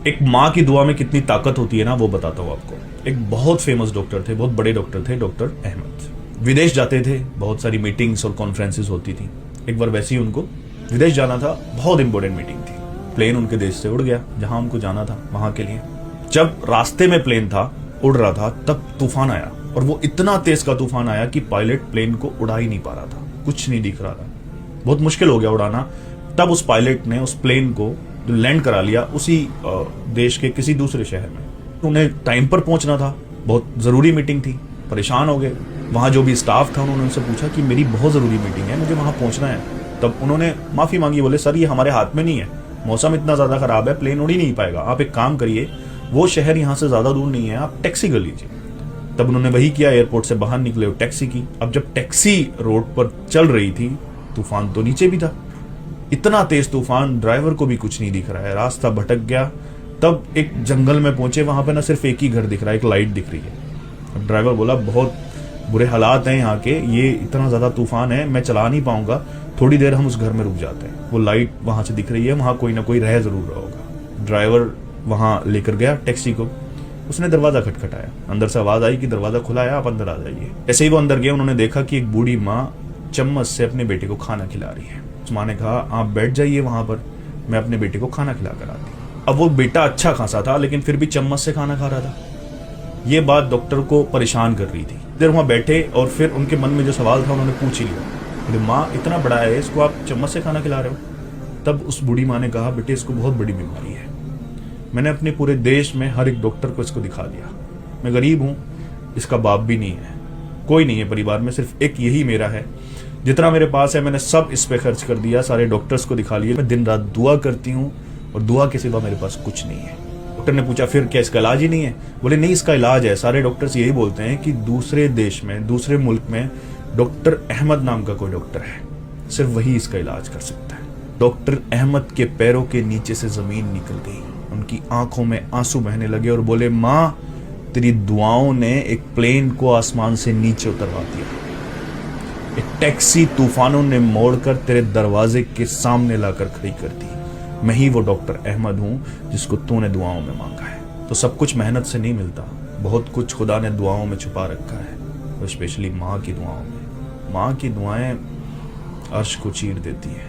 एक माँ की दुआ में कितनी ताकत होती है ना, वो बताता हूँ आपको। एक बहुत फेमस डॉक्टर थे, बहुत बड़े डॉक्टर थे, डॉक्टर अहमद। विदेश जाते थे, बहुत सारी मीटिंग्स और कॉन्फ्रेंसेस होती थी। एक बार वैसे ही उनको विदेश जाना था, बहुत इंपॉर्टेंट मीटिंग थी। प्लेन उनके देश से उड़ गया जहां उनको जाना था, वहां के लिए। जब रास्ते में प्लेन था, उड़ रहा था, तब तूफान आया, और वो इतना तेज का तूफान आया कि पायलट प्लेन को उड़ा ही नहीं पा रहा था, कुछ नहीं दिख रहा था, बहुत मुश्किल हो गया उड़ाना। तब उस पायलट ने उस प्लेन को लैंड करा लिया उसी देश के किसी दूसरे शहर में। उन्हें टाइम पर पहुंचना था, बहुत ज़रूरी मीटिंग थी, परेशान हो गए। वहाँ जो भी स्टाफ था उन्होंने उनसे पूछा कि मेरी बहुत ज़रूरी मीटिंग है, मुझे वहाँ पहुंचना है। तब उन्होंने माफ़ी मांगी, बोले सर ये हमारे हाथ में नहीं है, मौसम इतना ज़्यादा ख़राब है, प्लेन उड़ ही नहीं पाएगा, आप एक काम करिए, वो शहर यहाँ से ज़्यादा दूर नहीं है, आप टैक्सी कर लीजिए। तब उन्होंने वही किया, एयरपोर्ट से बाहर निकले और टैक्सी की। अब जब टैक्सी रोड पर चल रही थी, तूफान तो नीचे भी था, इतना तेज तूफान, ड्राइवर को भी कुछ नहीं दिख रहा है, रास्ता भटक गया। तब एक जंगल में पहुंचे, वहां पे ना सिर्फ एक ही घर दिख रहा है, एक लाइट दिख रही है। अब ड्राइवर बोला बहुत बुरे हालात हैं यहाँ के, ये इतना ज्यादा तूफान है, मैं चला नहीं पाऊंगा, थोड़ी देर हम उस घर में रुक जाते हैं, वो लाइट वहां से दिख रही है, वहां कोई ना कोई रह जरूर रहा होगा। ड्राइवर वहां लेकर गया टैक्सी को, उसने दरवाजा खटखटाया, अंदर से आवाज आई कि दरवाजा खुला है, आप अंदर आ जाइए। ऐसे ही वो अंदर गए, उन्होंने देखा कि एक बूढ़ी माँ चम्मच से अपने बेटे को खाना खिला रही है। उस माँ ने कहा आप बैठ जाइए वहां पर, मैं अपने बेटे को खाना खिला कर आती। अब वो बेटा अच्छा खासा था, लेकिन फिर भी चम्मच से खाना खा रहा था। ये बात डॉक्टर को परेशान कर रही थी। देर वहां बैठे और फिर उनके मन में जो सवाल था उन्होंने पूछ ही लिया, माँ इतना बड़ा है, इसको आप चम्मच से खाना खिला रहे हो? तब उस बूढ़ी माँ ने कहा बेटे इसको बहुत बड़ी बीमारी है, मैंने अपने पूरे देश में हर एक डॉक्टर को इसको दिखा दिया, मैं गरीब हूँ, इसका बाप भी नहीं है, कोई नहीं है परिवार में, सिर्फ एक यही मेरा है, जितना मेरे पास है मैंने सब इस पे खर्च कर दिया, सारे डॉक्टर्स को दिखा लिए, मैं दिन रात दुआ करती हूँ और दुआ के सिवा मेरे पास कुछ नहीं है। डॉक्टर ने पूछा फिर क्या इसका इलाज ही नहीं है? बोले नहीं, इसका इलाज है। सारे डॉक्टर्स यही बोलते हैं कि दूसरे देश में, दूसरे मुल्क में डॉक्टर अहमद नाम का कोई डॉक्टर है, सिर्फ वही इसका इलाज कर सकता है। डॉक्टर अहमद के पैरों के नीचे से जमीन निकल गई, उनकी आंखों में आंसू बहने लगे और बोले माँ तेरी दुआओं ने एक प्लेन को आसमान से नीचे उतरवा दिया, एक टैक्सी तूफानों ने मोड़कर तेरे दरवाजे के सामने लाकर खड़ी कर दी, मैं ही वो डॉक्टर अहमद हूं जिसको तूने दुआओं में मांगा है। तो सब कुछ मेहनत से नहीं मिलता, बहुत कुछ खुदा ने दुआओं में छुपा रखा है, और स्पेशली माँ की दुआओं में। माँ की दुआएं अर्श को चीर देती है।